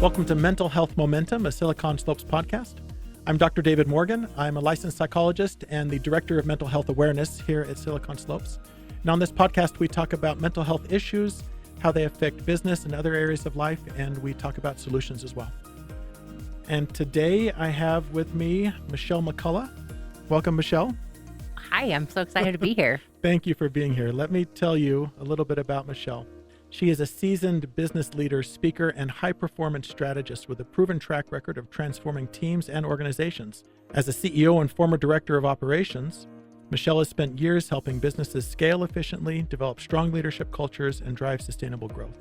Welcome to Mental Health Momentum, a Silicon Slopes podcast. I'm Dr. David Morgan. I'm a licensed psychologist and the Director of Mental Health Awareness here at Silicon Slopes. And on this podcast, we talk about mental health issues, how they affect business and other areas of life, and we talk about solutions as well. And today I have with me Michelle McCullough. Welcome, Michelle. Hi, I'm so excited to be here. Thank you for being here. Let me tell you a little bit about Michelle. She is a seasoned business leader, speaker, and high-performance strategist with a proven track record of transforming teams and organizations. As a CEO and former director of operations, Michelle has spent years helping businesses scale efficiently, develop strong leadership cultures, and drive sustainable growth.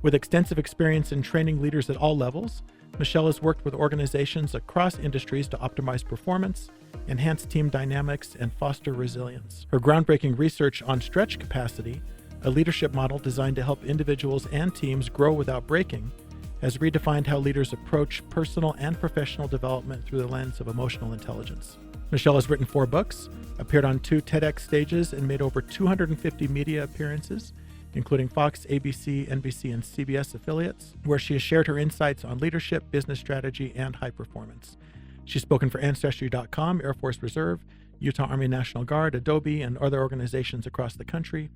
With extensive experience in training leaders at all levels, Michelle has worked with organizations across industries to optimize performance, enhance team dynamics, and foster resilience. Her groundbreaking research on stretch capacity, a leadership model designed to help individuals and teams grow without breaking, has redefined how leaders approach personal and professional development through the lens of emotional intelligence. Michelle has written 4 books, appeared on 2 TEDx stages, and made over 250 media appearances, including Fox, ABC, NBC, and CBS affiliates, where she has shared her insights on leadership, business strategy, and high performance. She's spoken for Ancestry.com, Air Force Reserve, Utah Army National Guard, Adobe, and other organizations across the country.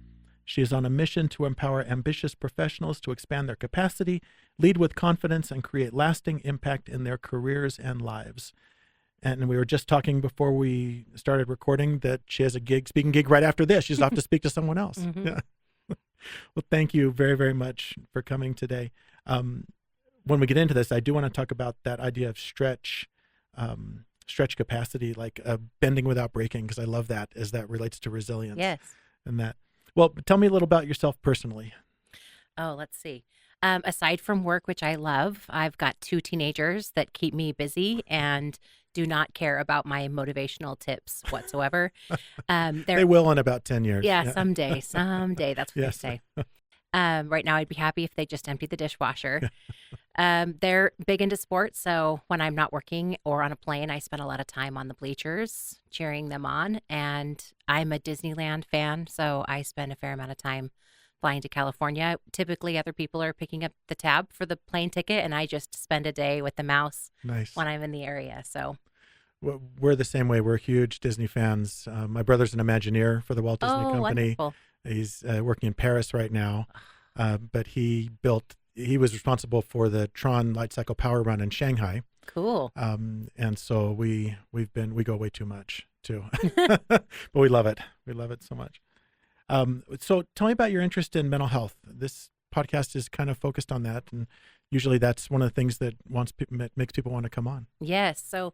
She is on a mission to empower ambitious professionals to expand their capacity, lead with confidence, and create lasting impact in their careers and lives. And we were just talking before we started recording that she has a speaking gig right after this. She's off to speak to someone else. Mm-hmm. Yeah. Well, thank you very, very much for coming today. When we get into this, I do want to talk about that idea of stretch capacity, like bending without breaking, because I love that as that relates to resilience. Yes. And that. Well, tell me a little about yourself personally. Oh, let's see. Aside from work, which I love, I've got 2 teenagers that keep me busy and do not care about my motivational tips whatsoever. They will in about 10 years. Yeah, someday, that's what Yes. they say. Right now, I'd be happy if they just emptied the dishwasher. They're big into sports, so when I'm not working or on a plane, I spend a lot of time on the bleachers cheering them on. And I'm a Disneyland fan, so I spend a fair amount of time flying to California. Typically, other people are picking up the tab for the plane ticket, and I just spend a day with the mouse Nice. when I'm in the area. So We're the same way. We're huge Disney fans. My brother's an Imagineer for the Walt Disney Company. Wonderful. He's working in Paris right now, but he was responsible for the Tron Light Cycle Power Run in Shanghai. Cool. And so we go way too much too, but we love it. We love it so much. So tell me about your interest in mental health. This podcast is kind of focused on that, and usually that's one of the things that makes people want to come on. Yes. So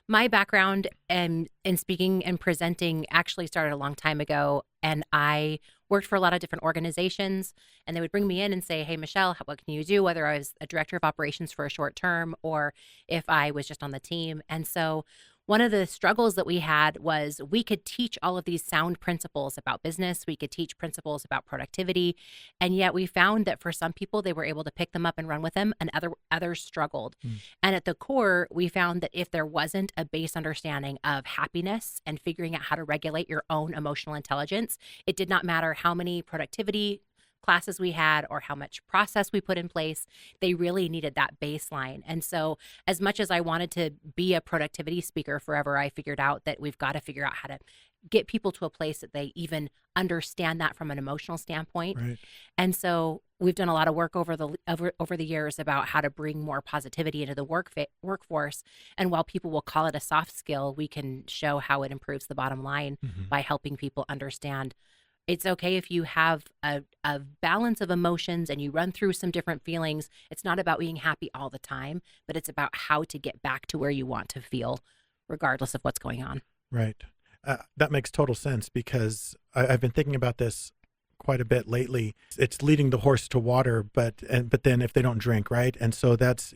my background in speaking and presenting actually started a long time ago, and I worked for a lot of different organizations, and they would bring me in and say, hey, Michelle, what can you do? Whether I was a director of operations for a short term or if I was just on the team. And so one of the struggles that we had was we could teach all of these sound principles about business. We could teach principles about productivity. And yet we found that for some people, they were able to pick them up and run with them, and others struggled. And at the core, we found that if there wasn't a base understanding of happiness and figuring out how to regulate your own emotional intelligence, it did not matter how many productivity classes we had or how much process we put in place. They really needed that baseline. And so as much as I wanted to be a productivity speaker forever, I figured out that we've got to figure out how to get people to a place that they even understand that from an emotional standpoint. Right. And so we've done a lot of work over the years about how to bring more positivity into the workforce. And while people will call it a soft skill, we can show how it improves the bottom line by helping people understand it's okay if you have a balance of emotions and you run through some different feelings. It's not about being happy all the time, but it's about how to get back to where you want to feel, regardless of what's going on. Right. That makes total sense, because I've been thinking about this quite a bit lately. It's leading the horse to water, but then if they don't drink, right? And so that's,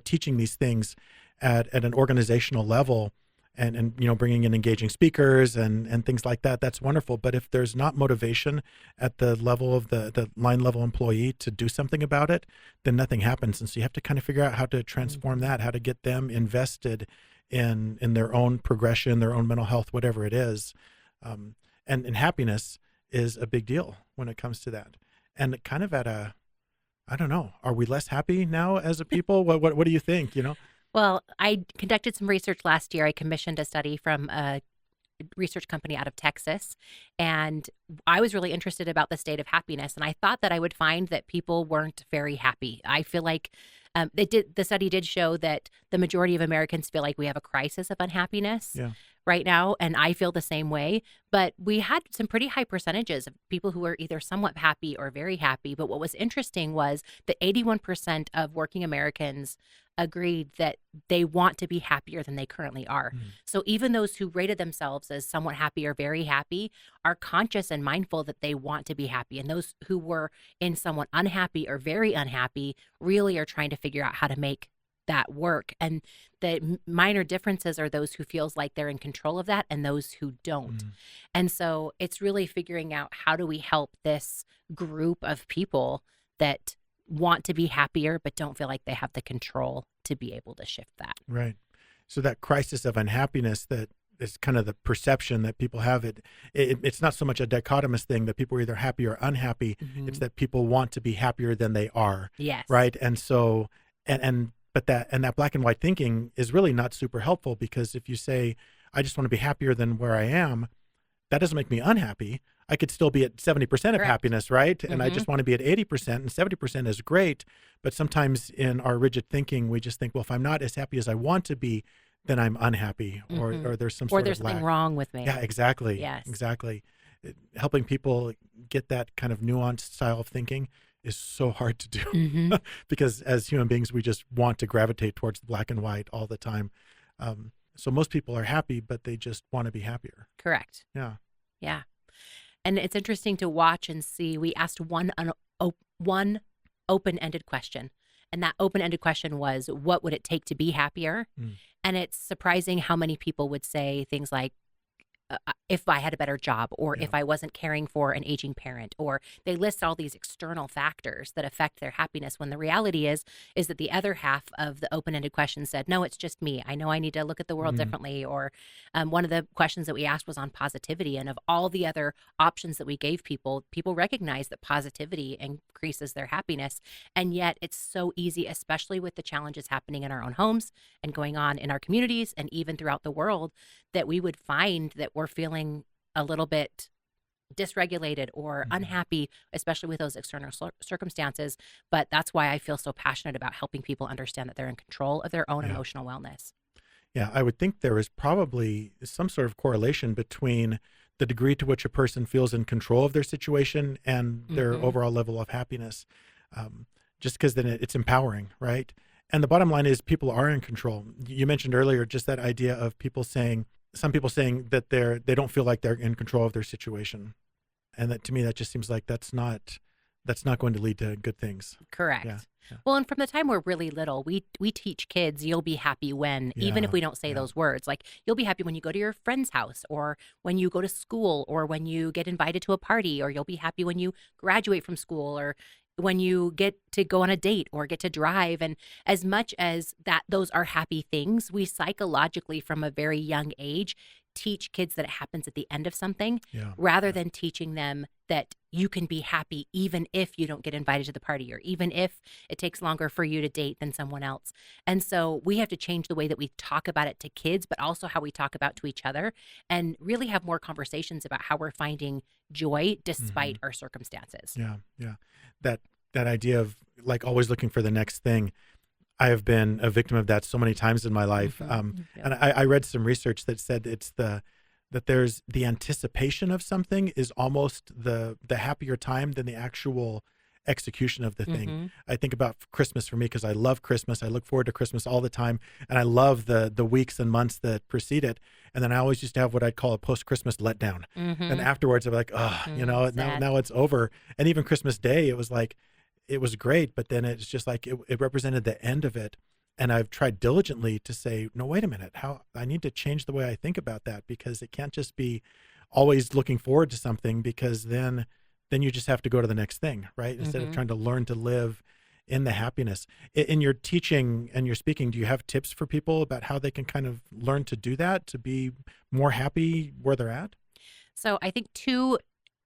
teaching these things at an organizational level. And bringing in engaging speakers and things like that, that's wonderful. But if there's not motivation at the level of the line level employee to do something about it, then nothing happens. And so you have to kind of figure out how to transform that, how to get them invested in their own progression, their own mental health, whatever it is. And happiness is a big deal when it comes to that. And kind of at a I don't know. Are we less happy now as a people? What do you think? Well, I conducted some research last year. I commissioned a study from a research company out of Texas, and I was really interested about the state of happiness. And I thought that I would find that people weren't very happy. I feel like the study did show that the majority of Americans feel like we have a crisis of unhappiness Yeah. right now, and I feel the same way. But we had some pretty high percentages of people who were either somewhat happy or very happy. But what was interesting was that 81% of working Americans agreed that they want to be happier than they currently are. Mm. So even those who rated themselves as somewhat happy or very happy are conscious and mindful that they want to be happy. And those who were in somewhat unhappy or very unhappy really are trying to figure out how to make that work. And the minor differences are those who feels like they're in control of that and those who don't. Mm. And so it's really figuring out, how do we help this group of people that want to be happier but don't feel like they have the control to be able to shift that. Right. So that crisis of unhappiness, that is kind of the perception that people have. It's not so much a dichotomous thing that people are either happy or unhappy. Mm-hmm. It's that people want to be happier than they are. Yes. Right. And so, but that black and white thinking is really not super helpful, because if you say, I just want to be happier than where I am, that doesn't make me unhappy. I could still be at 70% of Correct. happiness, right? And I Mm-hmm. just want to be at 80%, and 70% is great. But sometimes in our rigid thinking, we just think, well, if I'm not as happy as I want to be, then I'm unhappy, Mm-hmm. or there's some Or sort there's of lack. something wrong with me. Yeah, exactly. Yes. Exactly. Helping people get that kind of nuanced style of thinking is so hard to do, Mm-hmm. because as human beings, we just want to gravitate towards the black and white all the time. So most people are happy, but they just want to be happier. Correct. Yeah. Yeah. And it's interesting to watch and see. We asked one open-ended question. And that open-ended question was, what would it take to be happier? Mm. And it's surprising how many people would say things like, if I had a better job, or Yeah. if I wasn't caring for an aging parent, or they list all these external factors that affect their happiness, when the reality is that the other half of the open-ended question said, no, it's just me. I know I need to look at the world Mhm. differently. Or one of the questions that we asked was on positivity, and of all the other options that we gave people recognize that positivity increases their happiness. And yet it's so easy, especially with the challenges happening in our own homes and going on in our communities and even throughout the world, that we would find that we're feeling a little bit dysregulated or Mhm. unhappy, especially with those external circumstances. But that's why I feel so passionate about helping people understand that they're in control of their own Yeah. emotional wellness. Yeah, I would think there is probably some sort of correlation between the degree to which a person feels in control of their situation and their Mhm. overall level of happiness. Just because then it's empowering, right? And the bottom line is people are in control. You mentioned earlier just that idea of some people saying that they don't feel like they're in control of their situation, and that, to me, that just seems like that's not going to lead to good things. Correct. Yeah, yeah. Well, and from the time we're really little, we teach kids, you'll be happy when, even if Yeah, we don't say yeah. those words, like you'll be happy when you go to your friend's house, or when you go to school, or when you get invited to a party, or you'll be happy when you graduate from school, or when you get to go on a date or get to drive. And as much as that those are happy things, we psychologically from a very young age teach kids that it happens at the end of something, Yeah, rather yeah. than teaching them that you can be happy even if you don't get invited to the party, or even if it takes longer for you to date than someone else. And so we have to change the way that we talk about it to kids, but also how we talk about to each other, and really have more conversations about how we're finding joy despite Mhm. our circumstances. Yeah, yeah. That idea of like always looking for the next thing. I have been a victim of that so many times in my life. Mhm. And I read some research that said that there's the anticipation of something is almost the happier time than the actual execution of the thing. Mhm. I think about Christmas for me because I love Christmas. I look forward to Christmas all the time, and I love the weeks and months that precede it. And then I always used to have what I'd call a post-Christmas letdown. And Mhm. afterwards, I'm like, oh, Sad. now it's over. And even Christmas Day, it was like, it was great, but then it's just like it represented the end of it. And I've tried diligently to say, no, wait a minute, how I need to change the way I think about that, because it can't just be always looking forward to something, because then you just have to go to the next thing, right? Instead of Mhm. trying to learn to live in the happiness. In your teaching and your speaking, do you have tips for people about how they can kind of learn to do that, to be more happy where they're at? So I think two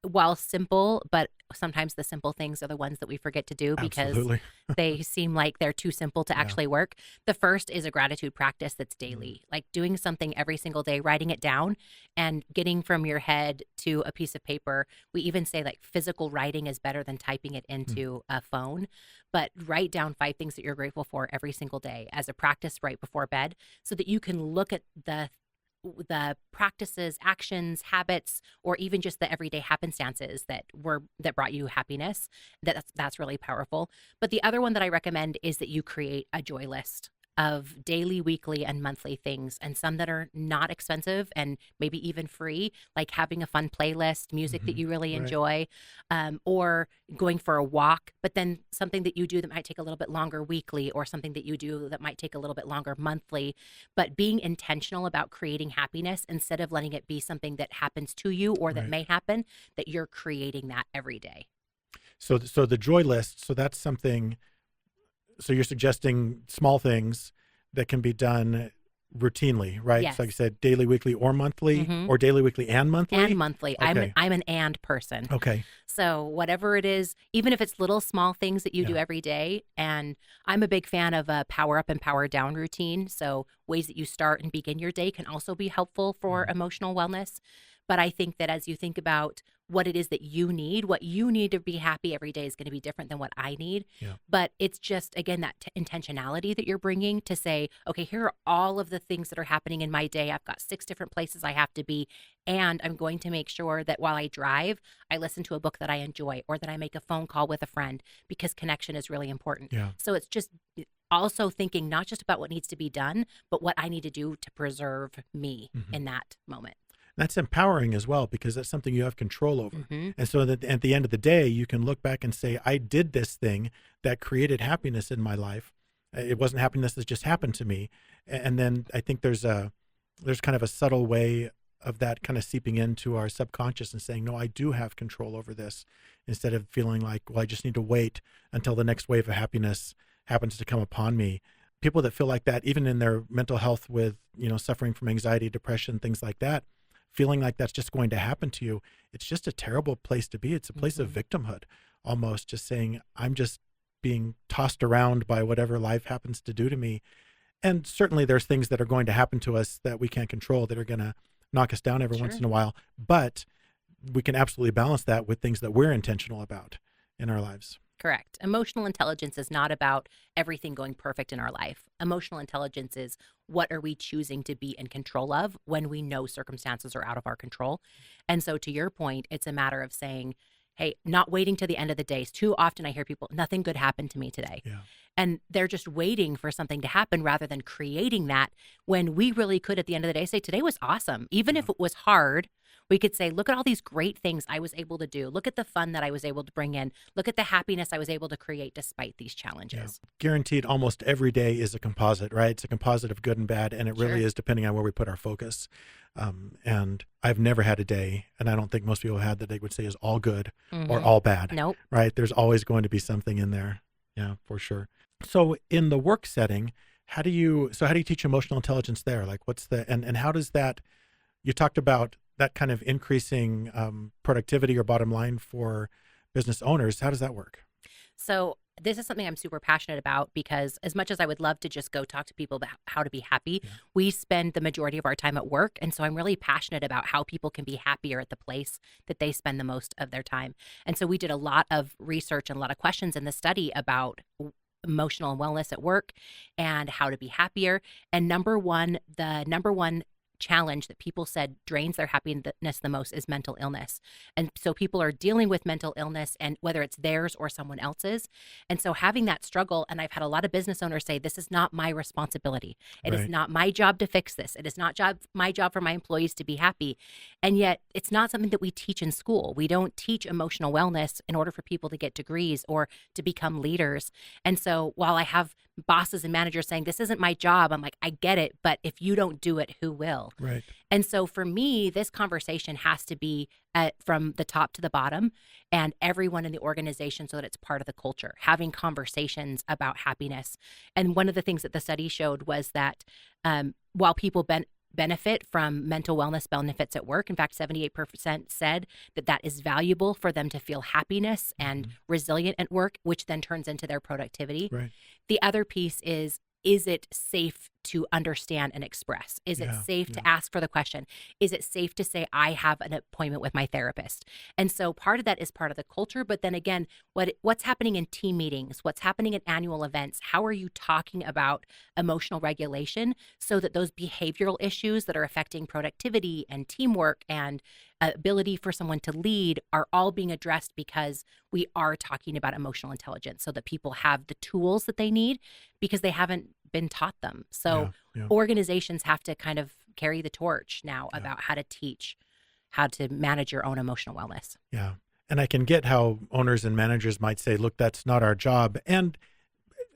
while simple, but sometimes the simple things are the ones that we forget to do because Absolutely. they seem like they're too simple to Yeah. actually work. The first is a gratitude practice that's daily, like doing something every single day, writing it down and getting from your head to a piece of paper. We even say like physical writing is better than typing it into a phone, but write down 5 things that you're grateful for every single day as a practice right before bed so that you can look at the practices, actions, habits, or even just the everyday happenstances that brought you happiness. That's really powerful. But the other one that I recommend is that you create a joy list of daily, weekly, and monthly things, and some that are not expensive and maybe even free, like having a fun playlist, music that you really Right. enjoy, or going for a walk, but then something that you do that might take a little bit longer weekly, or something that you do that might take a little bit longer monthly, but being intentional about creating happiness instead of letting it be something that happens to you or that Right. may happen, that you're creating that every day. So the joy list, so that's something, so you're suggesting small things that can be done routinely, right? Yes. So like you said, daily, weekly, or monthly, Mhm. or daily, weekly, and monthly? And monthly. Okay. I'm an and person. Okay. So whatever it is, even if it's little small things that you do Yeah. every day, and I'm a big fan of a power up and power down routine. So ways that you start and begin your day can also be helpful for emotional wellness. But I think that as you think about what it is that you need, what you need to be happy every day is going to be different than what I need. Yeah. But it's just, again, that intentionality that you're bringing to say, okay, here are all of the things that are happening in my day. I've got 6 different places I have to be. And I'm going to make sure that while I drive, I listen to a book that I enjoy or that I make a phone call with a friend because connection is really important. Yeah. So it's just also thinking not just about what needs to be done, but what I need to do to preserve me in that moment. That's empowering as well, because that's something you have control over. Mm-hmm. And so that at the end of the day, you can look back and say, I did this thing that created happiness in my life. It wasn't happiness that just happened to me. And then I think there's kind of a subtle way of that kind of seeping into our subconscious and saying, no, I do have control over this, instead of feeling like, well, I just need to wait until the next wave of happiness happens to come upon me. People that feel like that, even in their mental health with, suffering from anxiety, depression, things like that, feeling like that's just going to happen to you, it's just a terrible place to be. It's a place of victimhood, almost, just saying, I'm just being tossed around by whatever life happens to do to me. And certainly there's things that are going to happen to us that we can't control, that are going to knock us down every once in a while. But we can absolutely balance that with things that we're intentional about in our lives. Correct. Emotional intelligence is not about everything going perfect in our life. Emotional intelligence is what are we choosing to be in control of when we know circumstances are out of our control. And so to your point, it's a matter of saying, hey, not waiting to the end of the day. Too often I hear people, nothing good happened to me today. Yeah. And they're just waiting for something to happen rather than creating that, when we really could at the end of the day say, today was awesome. Even if it was hard, we could say, look at all these great things I was able to do. Look at the fun that I was able to bring in. Look at the happiness I was able to create despite these challenges. Yeah. Guaranteed almost every day is a composite, right? It's a composite of good and bad, and it really is depending on where we put our focus. And I've never had a day, and I don't think most people had, that they would say is all good or all bad. Nope. Right? There's always going to be something in there. Yeah, for sure. So in the work setting, how do you teach emotional intelligence there? Like and how does that, you talked about that kind of increasing productivity or bottom line for business owners. How does that work? So this is something I'm super passionate about, because as much as I would love to just go talk to people about how to be happy, we spend the majority of our time at work. And so I'm really passionate about how people can be happier at the place that they spend the most of their time. And so we did a lot of research and a lot of questions in the study about emotional wellness at work and how to be happier. And the number one challenge that people said drains their happiness the most is mental illness. And so people are dealing with mental illness, and whether it's theirs or someone else's. And so having that struggle, and I've had a lot of business owners say, this is not my responsibility. It is not my job to fix this. It is not my job for my employees to be happy. And yet it's not something that we teach in school. We don't teach emotional wellness in order for people to get degrees or to become leaders. And so while I have bosses and managers saying, this isn't my job, I'm like, I get it, but if you don't do it, who will? Right. And so for me, this conversation has to be from the top to the bottom, and everyone in the organization, so that it's part of the culture, having conversations about happiness. And one of the things that the study showed was that while people benefit from mental wellness benefits at work. In fact, 78% said that that is valuable for them to feel happiness and resilient at work, which then turns into their productivity. Right. The other piece is it safe to understand and express? Is it safe to ask for the question? Is it safe to say, I have an appointment with my therapist? And so part of that is part of the culture. But then again, what's happening in team meetings? What's happening at annual events? How are you talking about emotional regulation so that those behavioral issues that are affecting productivity and teamwork and ability for someone to lead are all being addressed because we are talking about emotional intelligence so that people have the tools that they need because they haven't been taught them. So organizations have to kind of carry the torch now about how to teach, how to manage your own emotional wellness. Yeah. And I can get how owners and managers might say, look, that's not our job. And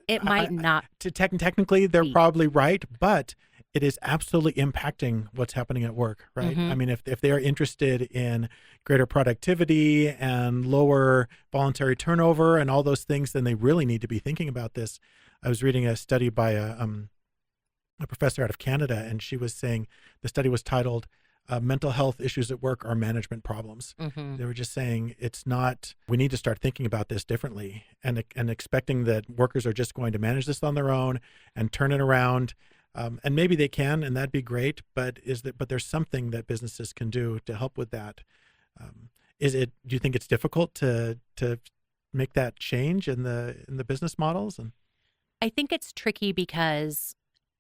it might not. Technically, they're probably right, but it is absolutely impacting what's happening at work, right? I mean, if they are interested in greater productivity and lower voluntary turnover and all those things, then they really need to be thinking about this. I was reading a study by a professor out of Canada, and she was saying the study was titled Mental Health Issues at Work Are Management Problems. They were just saying it's not, we need to start thinking about this differently and expecting that workers are just going to manage this on their own and turn it around. And maybe they can, and that'd be great, but there's something that businesses can do to help with that. Do you think it's difficult to make that change in the business models? And I think it's tricky because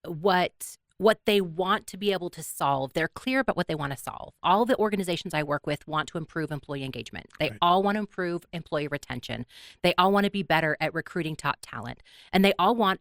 what they want to be able to solve, they're clear about what they want to solve. All the organizations I work with want to improve employee engagement. They all want to improve employee retention. They all want to be better at recruiting top talent. And they all want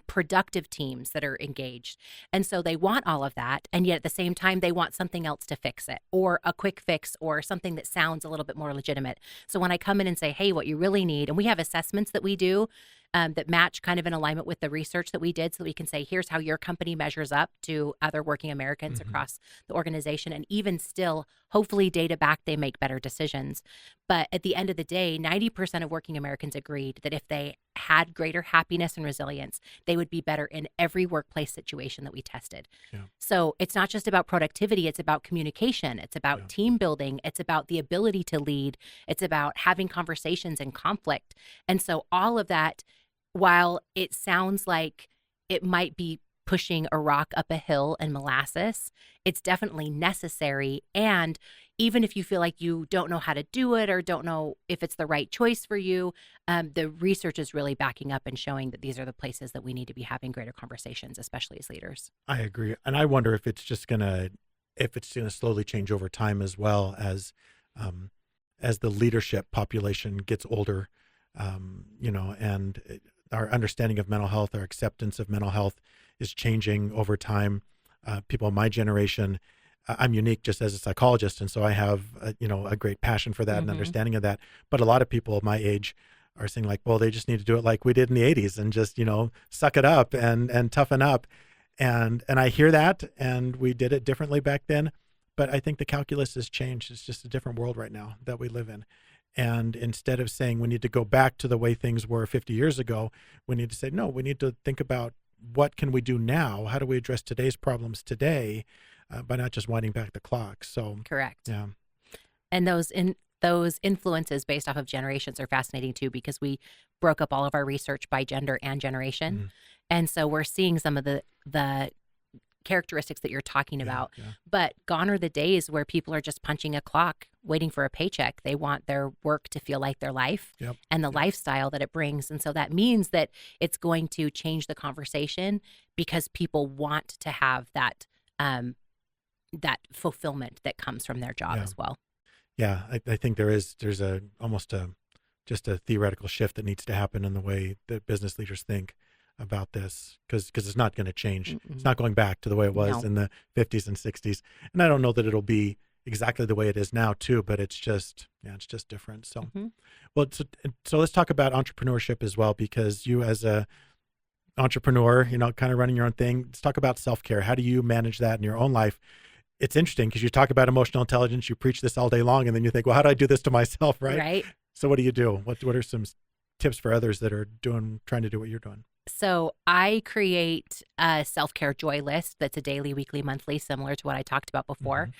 productive teams that are engaged. And so they want all of that. And yet at the same time, they want something else to fix it, or a quick fix, or something that sounds a little bit more legitimate. So when I come in and say, hey, what you really need, and we have assessments that we do that match kind of in alignment with the research that we did, so that we can say, here's how your company measures up to other working Americans across the organization. And even still, hopefully data back, they make better decisions. But at the end of the day, 90% of working Americans agreed that if they had greater happiness and resilience, they would be better in every workplace situation that we tested. So it's not just about productivity, it's about communication, it's about team building, it's about the ability to lead, it's about having conversations and conflict. And so all of that, while it sounds like it might be pushing a rock up a hill in molasses, it's definitely necessary. And even if you feel like you don't know how to do it or don't know if it's the right choice for you, the research is really backing up and showing that these are the places that we need to be having greater conversations, especially as leaders. I agree. And I wonder if it's just gonna slowly change over time as well as the leadership population gets older, and our understanding of mental health, our acceptance of mental health is changing over time. People in my generation, I'm unique just as a psychologist, and so I have a great passion for that and understanding of that. But a lot of people my age are saying like, well, they just need to do it like we did in the 80s and just suck it up and toughen up. And I hear that, and we did it differently back then. But I think the calculus has changed. It's just a different world right now that we live in. And instead of saying we need to go back to the way things were 50 years ago, we need to say, no, we need to think about what can we do now? How do we address today's problems today by not just winding back the clock? So correct. Yeah. And those influences based off of generations are fascinating too, because we broke up all of our research by gender and generation. And so we're seeing some of the characteristics that you're talking about, but gone are the days where people are just punching a clock waiting for a paycheck. They want their work to feel like their life and the lifestyle that it brings. And so that means that it's going to change the conversation because people want to have that fulfillment that comes from their job as well. Yeah, I think there's almost just a theoretical shift that needs to happen in the way that business leaders think about this, because it's not going to change. It's not going back to the way it was in the 50s and 60s. And I don't know that it'll be exactly the way it is now too, but it's just different. So, well, so let's talk about entrepreneurship as well, because you as a entrepreneur, kind of running your own thing, let's talk about self-care. How do you manage that in your own life? It's interesting because you talk about emotional intelligence, you preach this all day long, and then you think, well, how do I do this to myself? Right. Right. So what do you do? What are some tips for others that are trying to do what you're doing? So I create a self-care joy list that's a daily, weekly, monthly, similar to what I talked about before. Hmm.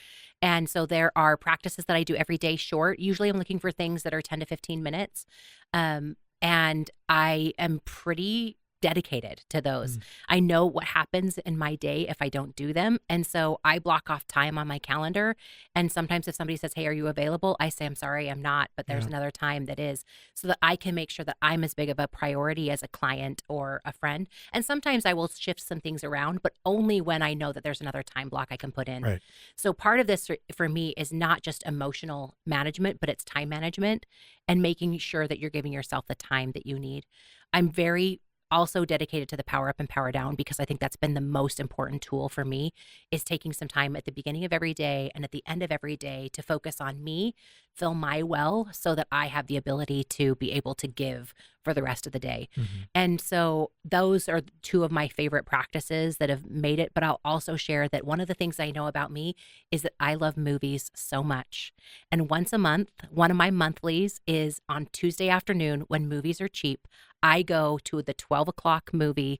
And so there are practices that I do every day short. Usually I'm looking for things that are 10 to 15 minutes. And I am pretty dedicated to those. Mm. I know what happens in my day if I don't do them. And so I block off time on my calendar. And sometimes if somebody says, "Hey, are you available?" I say, "I'm sorry, I'm not, but there's Yeah. another time that is," so that I can make sure that I'm as big of a priority as a client or a friend. And sometimes I will shift some things around, but only when I know that there's another time block I can put in. Right. So part of this for me is not just emotional management, but it's time management and making sure that you're giving yourself the time that you need. I'm very also dedicated to the power up and power down because I think that's been the most important tool for me is taking some time at the beginning of every day and at the end of every day to focus on me, fill my well so that I have the ability to be able to give for the rest of the day. Hmm. And so those are two of my favorite practices that have made it. But I'll also share that one of the things I know about me is that I love movies so much. And once a month, one of my monthlies is on Tuesday afternoon when movies are cheap. I go to the 12 o'clock movie,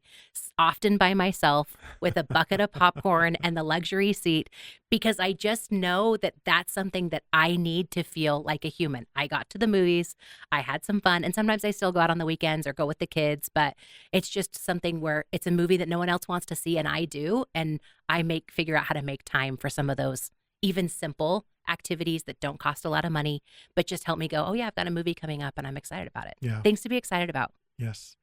often by myself with a bucket of popcorn and the luxury seat, because I just know that that's something that I need to feel like a human. I got to the movies, I had some fun, and sometimes I still go out on the weekends or go with the kids, but it's just something where it's a movie that no one else wants to see and I do, and I figure out how to make time for some of those even simple activities that don't cost a lot of money, but just help me go, "Oh yeah, I've got a movie coming up and I'm excited about it." Yeah. Things to be excited about. Yes.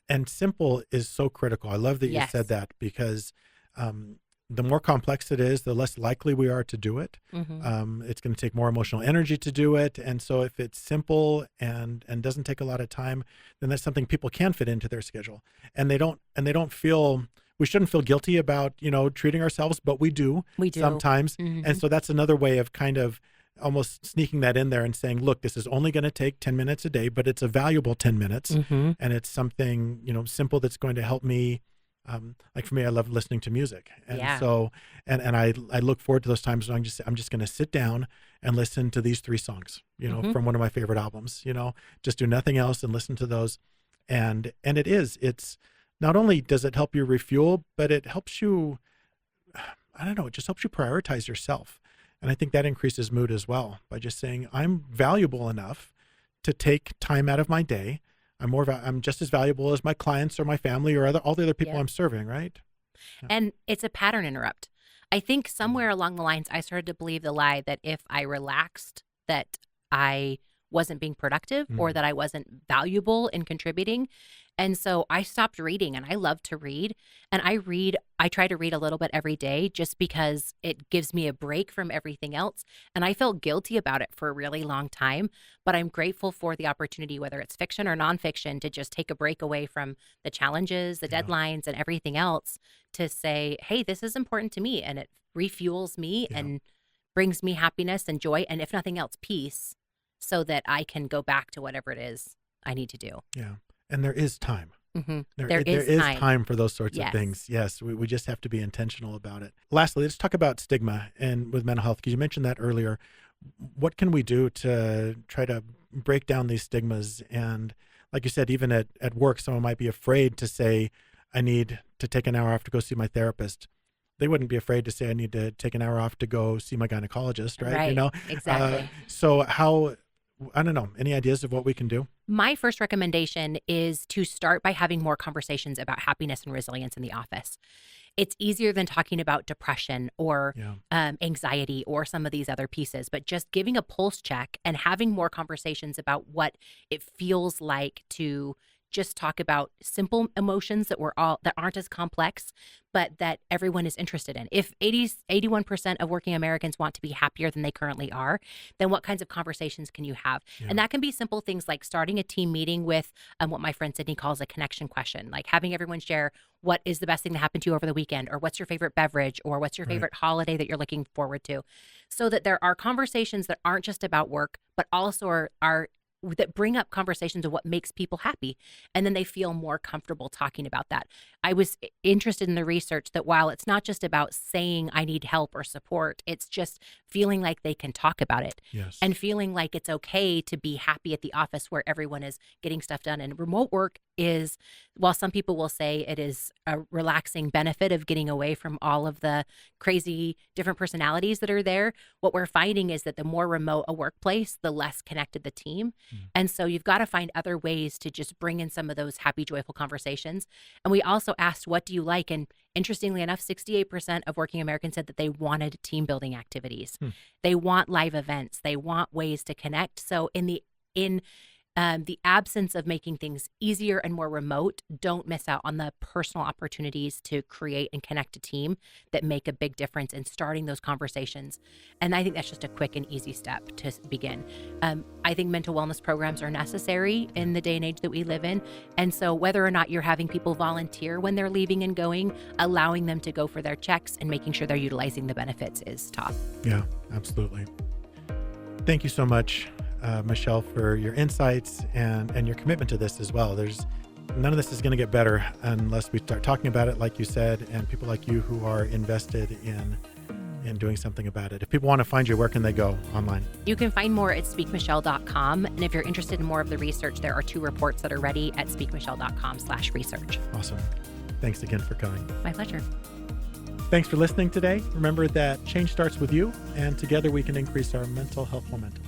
And simple is so critical. I love that you said Yes. that because the more complex it is, the less likely we are to do it. Mhm. It's going to take more emotional energy to do it. And so if it's simple and doesn't take a lot of time, then that's something people can fit into their schedule. And they don't feel we shouldn't feel guilty about, treating ourselves, but we do We do. sometimes. And Mhm. so that's another way of kind of almost sneaking that in there and saying, look, this is only going to take 10 minutes a day, but it's a valuable 10 minutes. Mhm. And it's something, simple that's going to help me. Like for me, I love listening to music. And Yeah. so, and I look forward to those times when I'm just going to sit down and listen to these three songs, Mhm. from one of my favorite albums, just do nothing else and listen to those. And it's not only does it help you refuel, but it helps you, I don't know, it just helps you prioritize yourself. And I think that increases mood as well by just saying, I'm valuable enough to take time out of my day. I'm just as valuable as my clients or my family or all the other people Yep. I'm serving, right? Yeah. And it's a pattern interrupt. I think Mm. somewhere along the lines, I started to believe the lie that if I relaxed, that I wasn't being productive or Mm. that I wasn't valuable in contributing. And so I stopped reading and I love to read. And I try to read a little bit every day just because it gives me a break from everything else. And I felt guilty about it for a really long time. But I'm grateful for the opportunity, whether it's fiction or nonfiction, to just take a break away from the challenges, the Yeah. deadlines, and everything else to say, "Hey, this is important to me." And it refuels me Yeah. and brings me happiness and joy. And if nothing else, peace so that I can go back to whatever it is I need to do. Yeah. And there is time. There There is is time. time for those sorts of Yes. things. Yes, we just have to be intentional about it. Lastly, let's talk about stigma and with mental health, because you mentioned that earlier. What can we do to try to break down these stigmas? And like you said, even at work, someone might be afraid to say, I need to take an hour off to go see my therapist. They wouldn't be afraid to say, I need to take an hour off to go see my gynecologist, right? Right. Exactly. So I don't know, any ideas of what we can do? My first recommendation is to start by having more conversations about happiness and resilience in the office. It's easier than talking about depression or Yeah. anxiety or some of these other pieces, but just giving a pulse check and having more conversations about what it feels like to just talk about simple emotions that aren't as complex, but that everyone is interested in. If 81% of working Americans want to be happier than they currently are, then what kinds of conversations can you have? Yeah. And that can be simple things like starting a team meeting with what my friend Sydney calls a connection question, like having everyone share what is the best thing that happened to you over the weekend, or what's your favorite beverage, or what's your Right. favorite holiday that you're looking forward to, so that there are conversations that aren't just about work, but also are that bring up conversations of what makes people happy. And then they feel more comfortable talking about that. I was interested in the research that while it's not just about saying I need help or support, it's just feeling like they can talk about it. Yes. And feeling like it's okay to be happy at the office where everyone is getting stuff done. And remote work is, while some people will say it is a relaxing benefit of getting away from all of the crazy different personalities that are there, what we're finding is that the more remote a workplace, the less connected the team. And so you've got to find other ways to just bring in some of those happy, joyful conversations. And we also asked, what do you like? And interestingly enough, 68% of working Americans said that they wanted team building activities. They want live events. They want ways to connect. So in the absence of making things easier and more remote, don't miss out on the personal opportunities to create and connect a team that make a big difference in starting those conversations. And I think that's just a quick and easy step to begin. I think mental wellness programs are necessary in the day and age that we live in. And so whether or not you're having people volunteer when they're leaving and going, allowing them to go for their checks and making sure they're utilizing the benefits is top. Yeah, absolutely. Thank you so much, Michelle, for your insights and your commitment to this as well. None of this is going to get better unless we start talking about it, like you said, and people like you who are invested in doing something about it. If people want to find you, where can they go online? You can find more at speakmichelle.com. And if you're interested in more of the research, there are 2 reports that are ready at speakmichelle.com/research. Awesome. Thanks again for coming. My pleasure. Thanks for listening today. Remember that change starts with you, and together we can increase our mental health momentum.